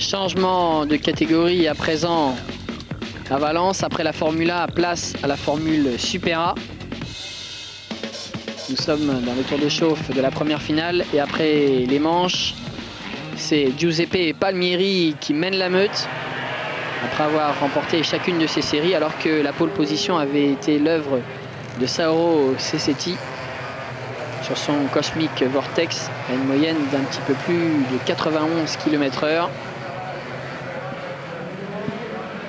Changement de catégorie à présent à Valence. Après la Formule A, place à la Formule Super A. Nous sommes dans le tour de chauffe de la première finale. Et après les manches, c'est Giuseppe Palmieri qui mène la meute. Après avoir remporté chacune de ses séries, alors que la pole position avait été l'œuvre de Sauro Cecchetti sur son Cosmic Vortex à une moyenne d'un petit peu plus de 91 km/h.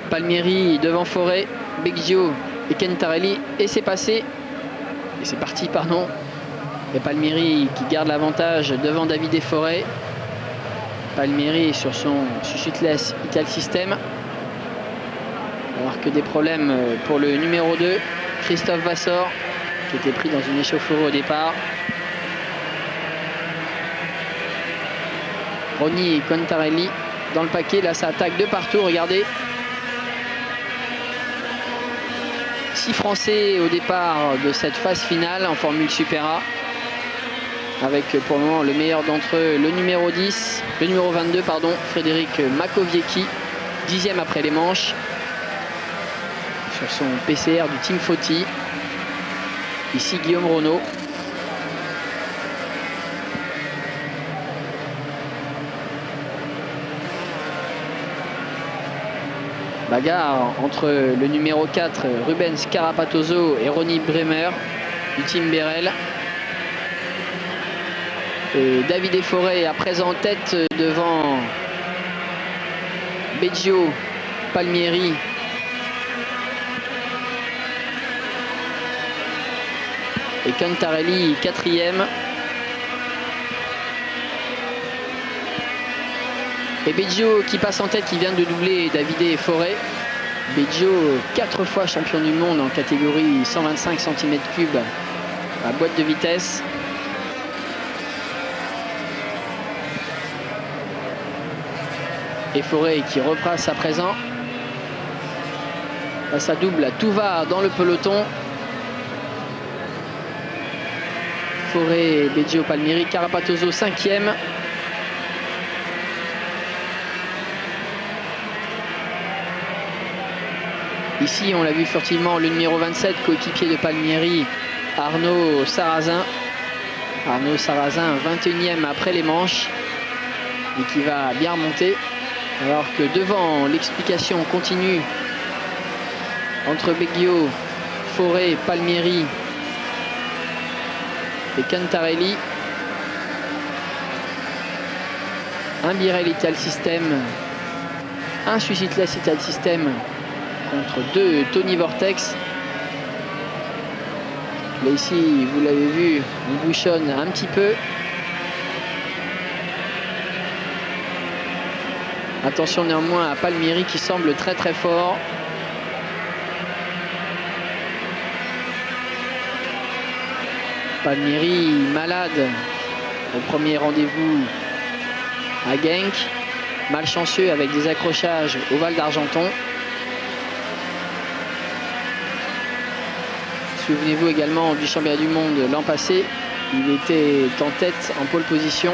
Palmieri devant Forêt, Biggio et Kentarelli, et c'est passé. Et c'est parti, pardon. Et Palmieri qui garde l'avantage devant Davide Forêt. Palmieri sur son Suzuki-less Ital System. Alors que des problèmes pour le numéro 2, Christophe Vassor, qui était pris dans une échauffourée au départ. Ronny Contarelli dans le paquet, là ça attaque de partout, regardez. 6 Français au départ de cette phase finale en Formule Super A. Avec pour le moment le meilleur d'entre eux, le numéro 22, pardon, Frédéric Makowiecki, 10e après les manches. Sur son PCR du Team Fauti. Ici Guillaume Renaud. Bagarre entre le numéro 4 Rubens Carapatoso et Ronny Bremer du Team Berel. Et Davide Forêt à présent en tête devant Biggio, Palmieri et Cantarelli 4e. Et Biggio qui passe en tête, qui vient de doubler Davide Forêt. Biggio 4 fois champion du monde en catégorie 125 cm3 à boîte de vitesse. Et Forêt qui repasse à présent. Là, ça double, tout va dans le peloton. Forêt, Biggio, Palmieri, Carapatoso 5e. Ici, on l'a vu furtivement, le numéro 27, coéquipier de Palmieri, Arnaud Sarrazin. Arnaud Sarrazin, 21e après les manches, et qui va bien remonter. Alors que devant, l'explication continue entre Biggio, Forêt, Palmieri et Cantarelli. Un Birel Ital System, un Suzuki-less Ital System contre 2 Tony Vortex. Là ici, vous l'avez vu, on bouchonne un petit peu. Attention néanmoins à Palmieri qui semble très très fort. Palmieri malade au premier rendez-vous à Genk. Malchanceux avec des accrochages au Val d'Argenton. Souvenez-vous également du championnat du monde l'an passé. Il était en tête en pole position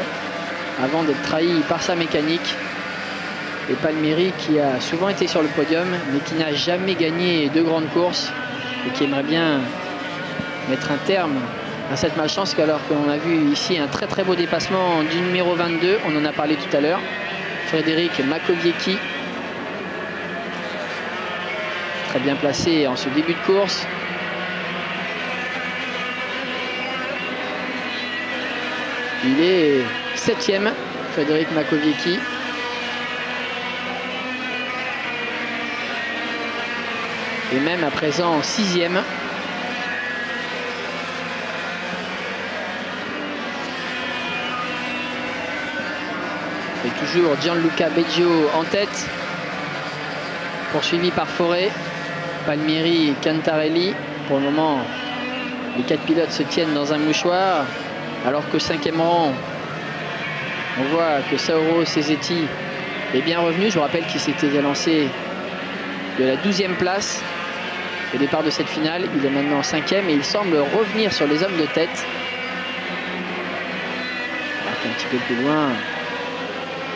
avant d'être trahi par sa mécanique. Et Palmieri qui a souvent été sur le podium mais qui n'a jamais gagné de grandes courses et qui aimerait bien mettre un terme à cette malchance, alors qu'on a vu ici un très très beau dépassement du numéro 22, on en a parlé tout à l'heure, Frédéric Makowiecki. Très bien placé en ce début de course. Il est 7e, Frédéric Makowiecki. Et même à présent 6e. Et toujours Gianluca Biggio en tête. Poursuivi par Forêt, Palmieri et Cantarelli. Pour le moment, les 4 pilotes se tiennent dans un mouchoir. Alors qu'au 5e rang, on voit que Sauro Cecchetti est bien revenu. Je vous rappelle qu'il s'était lancé de la 12e place au départ de cette finale. Il est maintenant 5e et il semble revenir sur les hommes de tête. Alors qu'un petit peu plus loin,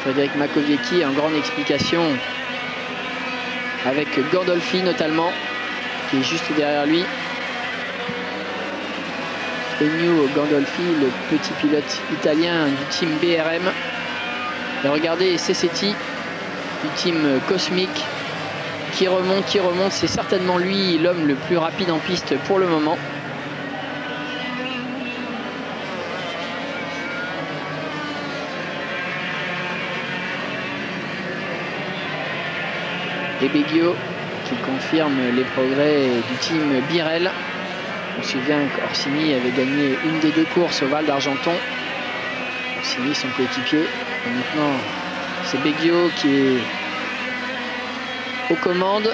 Frédéric Makowiecki en grande explication avec Gandolfi notamment, qui est juste derrière lui. Ennio Gandolfi, le petit pilote italien du team BRM. Et regardez Cecchetti du team Cosmic qui remonte. C'est certainement lui l'homme le plus rapide en piste pour le moment. Et Beggio qui confirme les progrès du team Birel. On se souvient qu'Orsini avait gagné une des deux courses au Val d'Argenton. Orsini, son coéquipier. Et maintenant, c'est Beggio qui est aux commandes.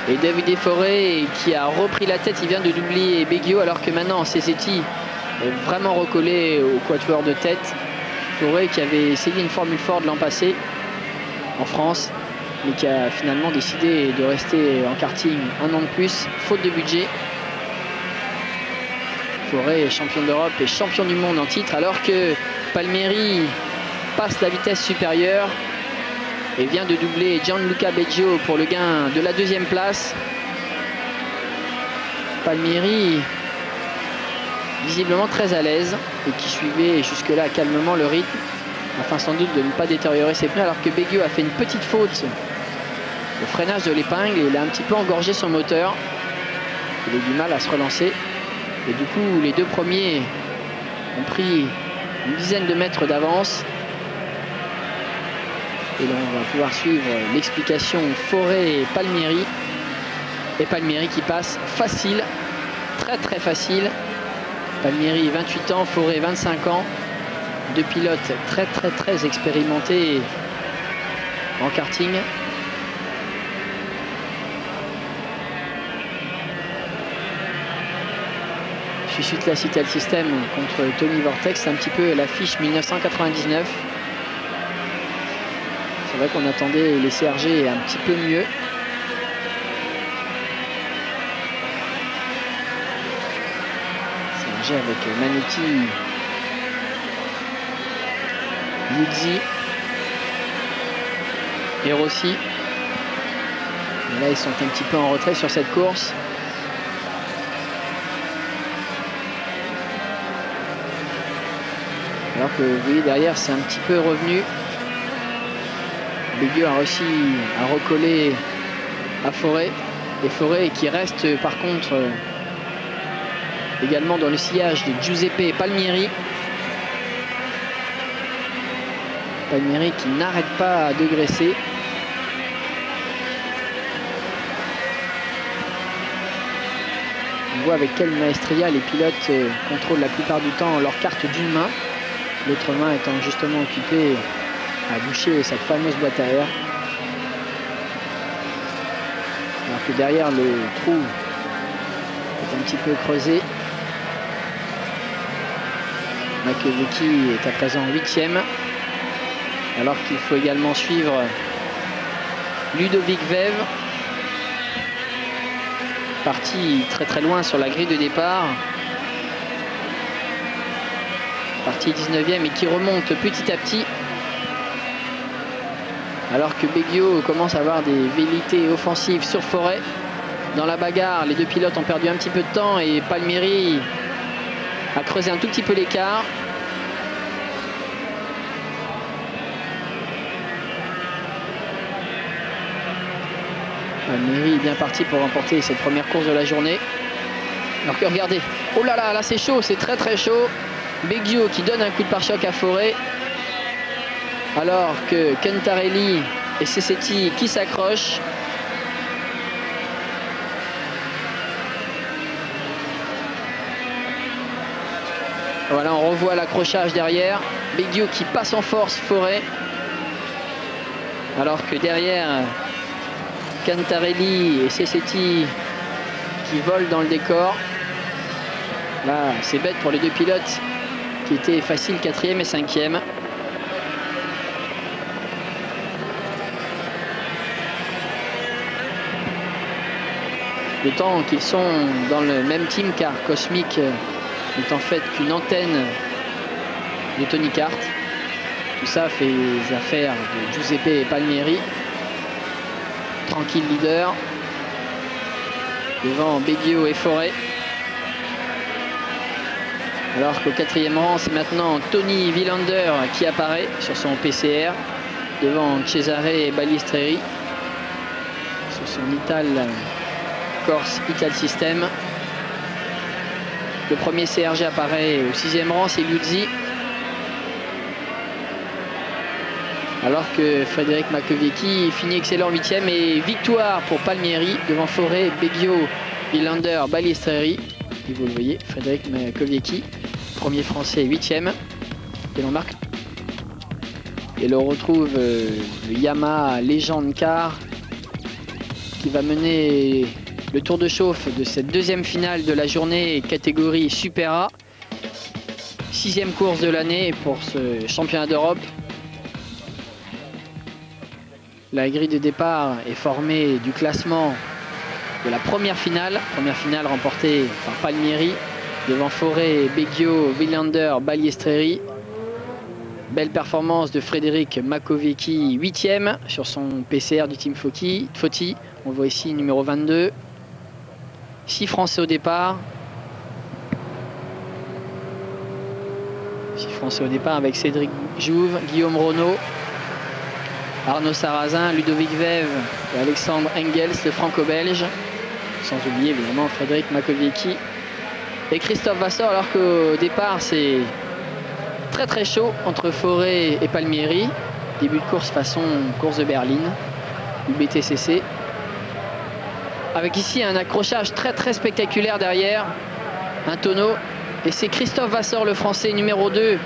Et Davide Forêt qui a repris la tête, il vient de doubler Beggio, alors que maintenant Cecchetti est vraiment recollé au quatuor de tête. Forêt qui avait essayé une Formule Ford l'an passé en France, mais qui a finalement décidé de rester en karting un an de plus, faute de budget. Forêt est champion d'Europe et champion du monde en titre, alors que Palmieri passe la vitesse supérieure et vient de doubler Gianluca Beggio pour le gain de la deuxième place. Palmieri visiblement très à l'aise et qui suivait jusque-là calmement le rythme, afin sans doute de ne pas détériorer ses pneus, alors que Beggio a fait une petite faute au freinage de l'épingle et il a un petit peu engorgé son moteur. Il a eu du mal à se relancer et du coup les deux premiers ont pris une dizaine de mètres d'avance. Et là on va pouvoir suivre l'explication Forêt et Palmieri. Et Palmieri qui passe facile, très facile. Palmieri 28 ans, Forêt 25 ans. Deux pilotes très expérimentés en karting. Je suis suite la Citel System contre Tony Vortex, c'est un petit peu l'affiche 1999. C'est vrai qu'on attendait les CRG un petit peu mieux. CRG avec Manetti, Liuzzi et Rossi. Et là, ils sont un petit peu en retrait sur cette course. Alors que vous voyez derrière, c'est un petit peu revenu. Beggio a réussi à recoller à Forêt. Et Forêt qui reste par contre également dans le sillage de Giuseppe Palmieri. Palmieri qui n'arrête pas de graisser. On voit avec quelle maestria les pilotes contrôlent la plupart du temps leur carte d'une main. L'autre main étant justement occupée à boucher cette fameuse boîte à air. Alors que derrière le trou est un petit peu creusé. Makowiecki est à présent 8e. Alors qu'il faut également suivre Ludovic Veve. Parti très loin sur la grille de départ. Parti 19e et qui remonte petit à petit. Alors que Beggio commence à avoir des velléités offensives sur Forêt. Dans la bagarre, les deux pilotes ont perdu un petit peu de temps et Palmieri a creusé un tout petit peu l'écart. Palmieri est bien parti pour remporter cette première course de la journée. Alors que regardez, oh là là, là c'est chaud, c'est très chaud. Beggio qui donne un coup de pare-choc à Forêt. Alors que Kentarelli et Cecchetti qui s'accrochent. Voilà, on revoit l'accrochage derrière. Beggio qui passe en force Forêt. Alors que derrière, Kentarelli et Cecchetti qui volent dans le décor. Là, c'est bête pour les deux pilotes qui étaient faciles 4e et 5e. D'autant qu'ils sont dans le même team car Cosmic n'est en fait qu'une antenne de Tony Kart. Tout ça fait les affaires de Giuseppe Palmieri. Tranquille leader. Devant Beggio et Forêt. Alors qu'au 4e rang, c'est maintenant Tony Villander qui apparaît sur son PCR. Devant Cesare et Balistreri. Sur son Ital Corse Ital System. Le premier CRG apparaît au 6e rang, c'est Liuzzi. Alors que Frédéric Makowiecki finit excellent 8e et victoire pour Palmieri devant Forêt, Beggio, Villander, Balistreri. Et vous le voyez, Frédéric Makowiecki, premier français 8e. Et l'on marque. Et l'on retrouve le Yamaha Legend Car qui va mener le tour de chauffe de cette deuxième finale de la journée catégorie Super A. 6e course de l'année pour ce championnat d'Europe. La grille de départ est formée du classement de la première finale remportée par Palmieri devant Forêt, Beggio, Villander, Balistreri. Belle performance de Frédéric Makowiecki, 8e sur son PCR du team Foti. On voit ici numéro 22. 6 Français au départ. 6 Français au départ avec Cédric Jouve, Guillaume Renaud, Arnaud Sarrazin, Ludovic Vève et Alexandre Engels, le franco-belge. Sans oublier évidemment Frédéric Makowiecki et Christophe Vasseur, alors qu'au départ c'est très chaud entre Forêt et Palmieri. Début de course façon course de Berlin, du BTCC. Avec ici un accrochage très spectaculaire derrière, un tonneau. Et c'est Christophe Vasseur, le français numéro 2,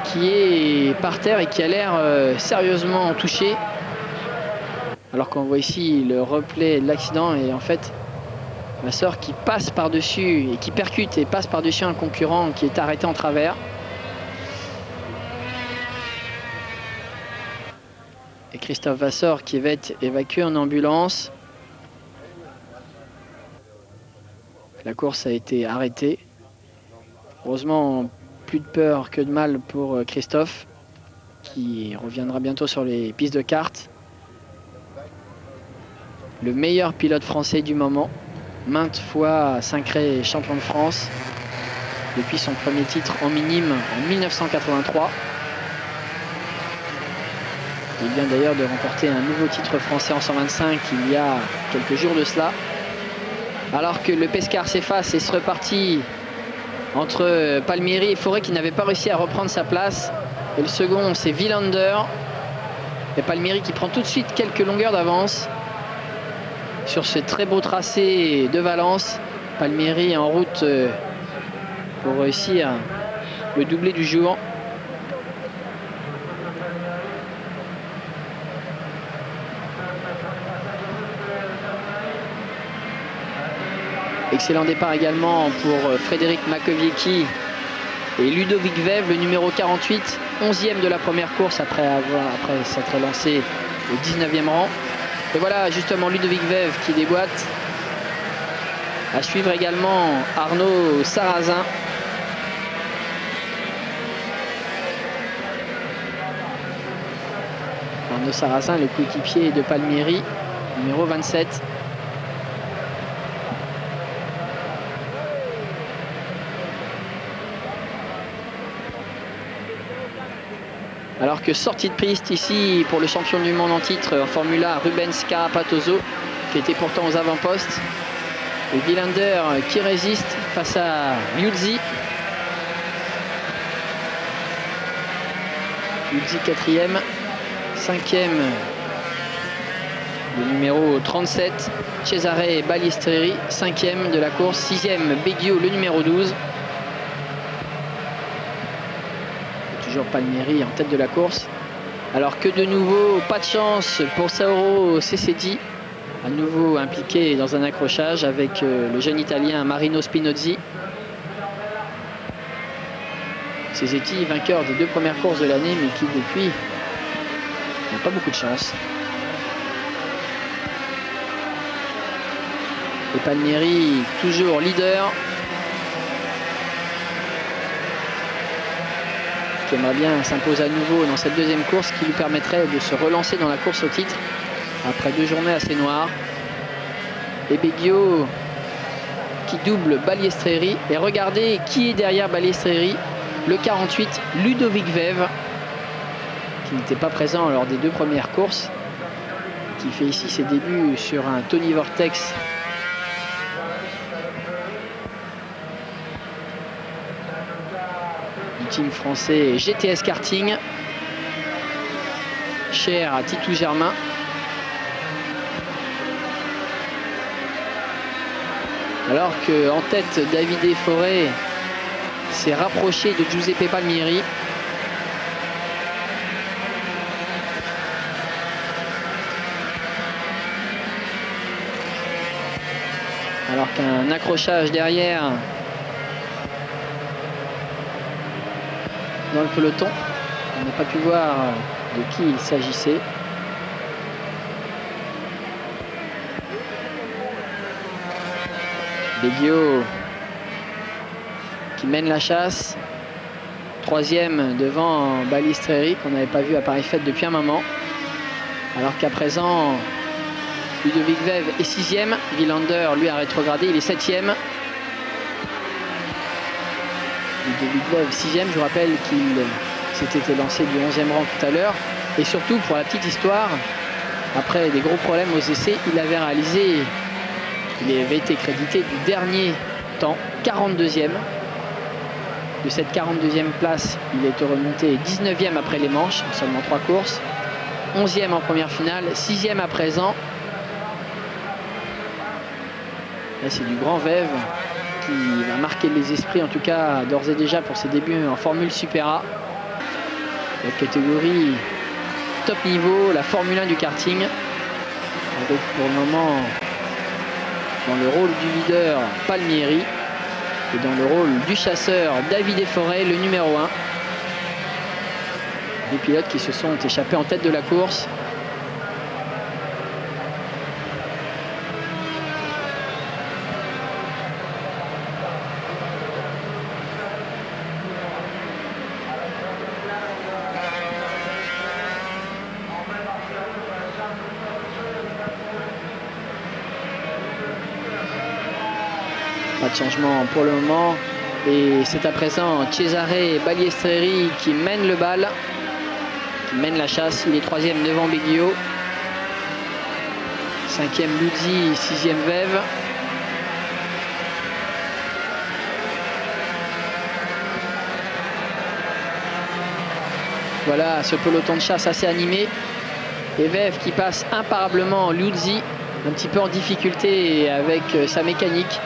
qui est par terre et qui a l'air sérieusement touché. Alors qu'on voit ici le replay de l'accident et en fait Vasseur qui passe par-dessus et qui percute et passe par-dessus un concurrent qui est arrêté en travers. Et Christophe Vasseur qui va être évacué en ambulance. La course a été arrêtée. Heureusement, plus de peur que de mal pour Christophe, qui reviendra bientôt sur les pistes de kart. Le meilleur pilote français du moment, maintes fois sacré champion de France, depuis son premier titre en minime en 1983. Il vient d'ailleurs de remporter un nouveau titre français en 125 il y a quelques jours de cela. Alors que le Pescar s'efface et se repartit entre Palmieri et Forêt qui n'avait pas réussi à reprendre sa place. Et le second, c'est Villander. Et Palmieri qui prend tout de suite quelques longueurs d'avance sur ce très beau tracé de Valence. Palmieri en route pour réussir le doublé du jour. Excellent départ également pour Frédéric Makowiecki et Ludovic Vève, le numéro 48, 11e de la première course après s'être lancé au 19e rang. Et voilà justement Ludovic Vève qui déboîte. À suivre également Arnaud Sarrazin. Arnaud Sarrazin, le coéquipier de Palmieri, numéro 27. Alors que sortie de piste ici pour le champion du monde en titre en Formule 1, Rubens Carapatoso, qui était pourtant aux avant-postes. Et Villander qui résiste face à Liuzzi. Liuzzi 4e, 5e le numéro 37, Cesare Balistreri, 5e de la course, 6e Beggio, le numéro 12. Toujours Palmieri en tête de la course. Alors que de nouveau, pas de chance pour Sauro Cecedi, à nouveau impliqué dans un accrochage avec le jeune Italien Marino Spinozzi. Cecedi, vainqueur des 2 premières courses de l'année, mais qui depuis n'a pas beaucoup de chance. Et Palmieri toujours leader, qui aimerait bien s'imposer à nouveau dans cette deuxième course qui lui permettrait de se relancer dans la course au titre après 2 journées assez noires. Et Beggio qui double Balliestreri. Et regardez qui est derrière Balliestreri, le 48, Ludovic Vev, qui n'était pas présent lors des 2 premières courses, qui fait ici ses débuts sur un Tony Vortex du team français GTS Karting, cher à Titou Germain. Alors qu'en tête, Davide Forêt s'est rapproché de Giuseppe Palmieri. Alors qu'un accrochage derrière dans le peloton, on n'a pas pu voir de qui il s'agissait. Beggio qui mène la chasse, 3e devant Balliestreri qu'on n'avait pas vu à Paris Fête depuis un moment, alors qu'à présent Ludovic Vev est 6e, Villander lui a rétrogradé, il est 7e. Ludovic Vev 6e, je vous rappelle qu'il s'était lancé du 11e rang tout à l'heure, et surtout pour la petite histoire, après des gros problèmes aux essais, il avait été crédité du dernier temps, 42e. De cette 42e place, il est remonté 19e après les manches, en seulement 3 courses. 11e en première finale, 6e à présent. Là, c'est du grand Vev qui va marquer les esprits, en tout cas d'ores et déjà pour ses débuts en Formule Super A. La catégorie top niveau, la Formule 1 du karting. Avec pour le moment, dans le rôle du leader, Palmieri, et dans le rôle du chasseur, Davide Forêt, le numéro 1. Des pilotes qui se sont échappés en tête de la course. Pas de changement pour le moment. Et c'est à présent Cesare Balliestreri qui mène le bal, qui mène la chasse. Il est 3e devant Beggio. 5e Luzzi, 6e Vev. Voilà ce peloton de chasse assez animé. Et Vev qui passe imparablement Luzzi, un petit peu en difficulté avec sa mécanique.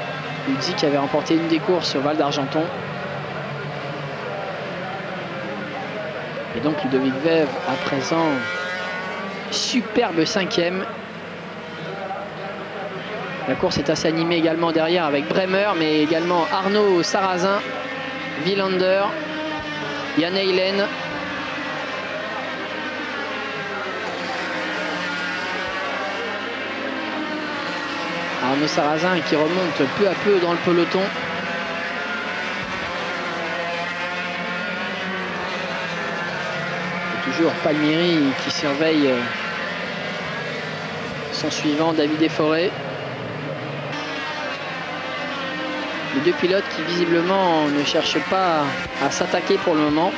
Luzzi qui avait remporté une des courses au Val d'Argenton. Et donc Ludovic Vev à présent superbe 5e. La course est assez animée également derrière avec Bremer, mais également Arnaud Sarrazin, Villander, Jan Heylen. Arnaud Sarrazin qui remonte peu à peu dans le peloton. Et toujours Palmieri qui surveille son suivant, Davide Forêt. Les 2 pilotes qui visiblement ne cherchent pas à s'attaquer pour le moment,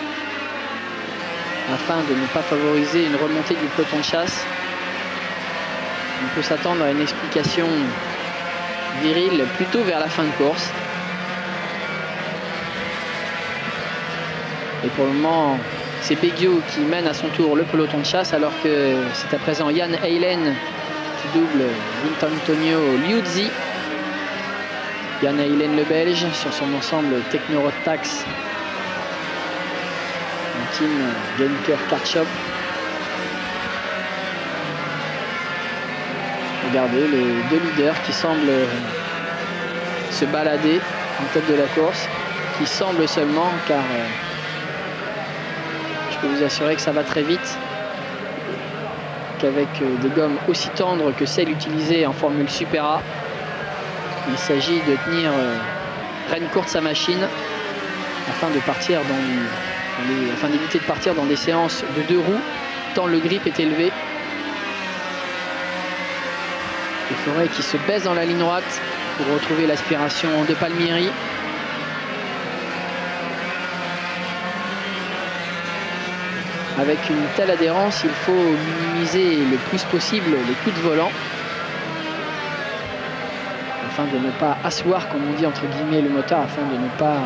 afin de ne pas favoriser une remontée du peloton de chasse. On peut s'attendre à une explication virile plutôt vers la fin de course. Et pour le moment, c'est Beggio qui mène à son tour le peloton de chasse, alors que c'est à présent Jan Heylen qui double Vincentonio Liuzzi. Jan Heylen le Belge sur son ensemble Technorotax, un team Genker Kart Shop. Regardez les 2 leaders qui semblent se balader en tête de la course, qui semblent seulement, car je peux vous assurer que ça va très vite, qu'avec des gommes aussi tendres que celles utilisées en Formule Super A, Il s'agit de tenir rêne courte sa machine afin de partir afin d'éviter de partir dans des séances de 2 roues, tant le grip est élevé. Et Forêt qui se baisse dans la ligne droite pour retrouver l'aspiration de Palmieri. Avec une telle adhérence, il faut minimiser le plus possible les coups de volant afin de ne pas asseoir, comme on dit entre guillemets, le moteur, afin de ne pas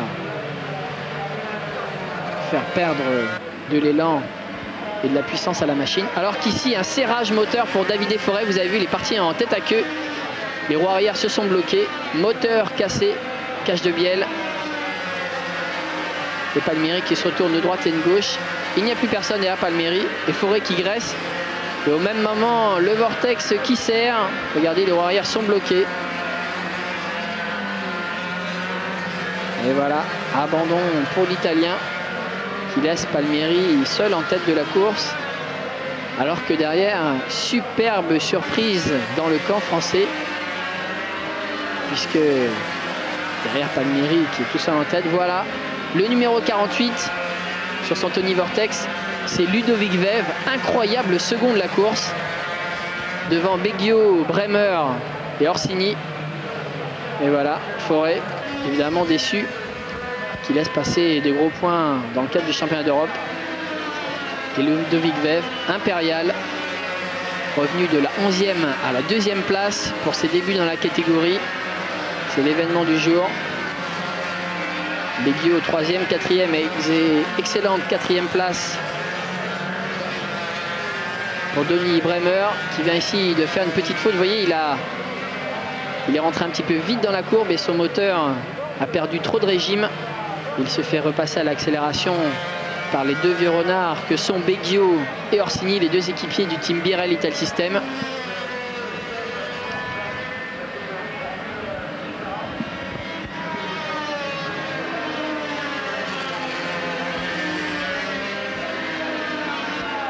faire perdre de l'élan et de la puissance à la machine. Alors qu'ici, un serrage moteur pour Davide Forêt. Vous avez vu, il est parti en tête à queue. Les roues arrière se sont bloquées. Moteur cassé, cage de bielle. Et Palmieri qui se retourne de droite et de gauche. Il n'y a plus personne derrière Palmieri. Et Forêt qui graisse. Et au même moment, le vortex qui serre. Regardez, les roues arrière sont bloquées. Et voilà, abandon pour l'Italien, qui laisse Palmieri seul en tête de la course. Alors que derrière, superbe surprise dans le camp français. Puisque derrière Palmieri qui est tout seul en tête, voilà. Le numéro 48 sur son Tony Vortex, c'est Ludovic Vev. Incroyable second de la course. Devant Beggio, Bremer et Orsini. Et voilà, Forêt, évidemment déçu, qui laisse passer des gros points dans le cadre du championnat d'Europe. Et Ludovic Vev, impérial, revenu de la 11e à la 2e place pour ses débuts dans la catégorie. C'est l'événement du jour. Beggio 3e, 4e et excellente 4e place pour Denis Bremer, qui vient ici de faire une petite faute. Vous voyez, il est rentré un petit peu vite dans la courbe et son moteur a perdu trop de régime. Il se fait repasser à l'accélération par les deux vieux renards que sont Beggio et Orsini, les deux équipiers du team Birel Ital System.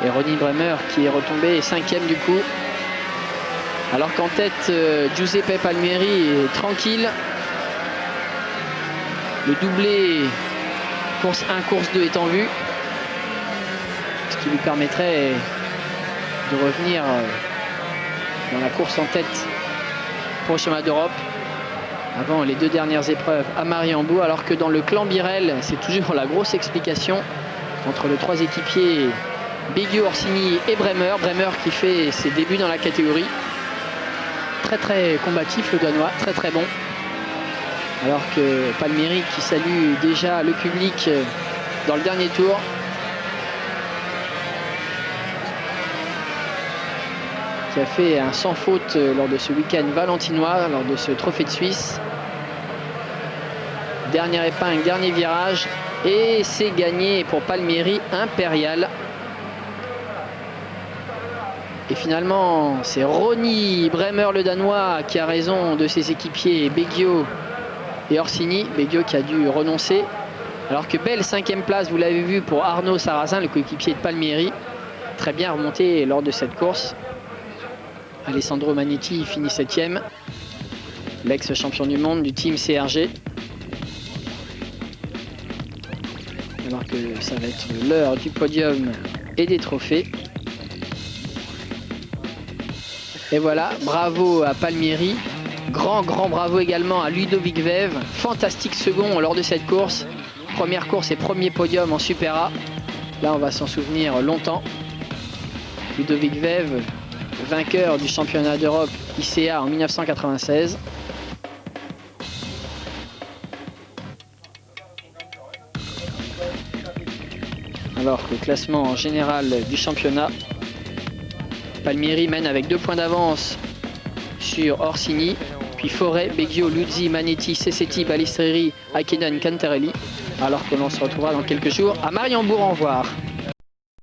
Et Ronnie Bremer qui est retombé 5e du coup. Alors qu'en tête, Giuseppe Palmieri est tranquille. Le doublé course 1, course 2 est en vue. Ce qui lui permettrait de revenir dans la course en tête pour le championnat d'Europe. Avant les 2 dernières épreuves à Mariembourg. Alors que dans le clan Birel, c'est toujours la grosse explication entre les 3 équipiers Beggio, Orsini et Bremer. Bremer qui fait ses débuts dans la catégorie. Très combatif le Danois, très bon. Alors que Palmieri qui salue déjà le public dans le dernier tour. Qui a fait un sans faute lors de ce week-end valentinois, lors de ce trophée de Suisse. Dernière épingle, dernier virage. Et c'est gagné pour Palmieri, impérial. Et finalement, c'est Ronnie Bremer, le Danois, qui a raison de ses équipiers Beggio et Orsini. Beggio qui a dû renoncer. Alors que belle 5e place, vous l'avez vu, pour Arnaud Sarrazin, le coéquipier de Palmieri. Très bien remonté lors de cette course. Alessandro Manetti finit 7e. L'ex-champion du monde du team CRG. Alors que ça va être l'heure du podium et des trophées. Et voilà, bravo à Palmieri. Grand bravo également à Ludovic Vev. Fantastique second lors de cette course. Première course et premier podium en Super A. Là, on va s'en souvenir longtemps. Ludovic Vev, vainqueur du championnat d'Europe ICA en 1996. Alors que le classement général du championnat, Palmieri mène avec 2 points d'avance sur Orsini, puis Forêt, Beggio, Luzzi, Manetti, Cessetti, Balistreri, Hakkinen, Cantarelli. Alors que l'on se retrouvera dans quelques jours à Mariembourg. Au revoir.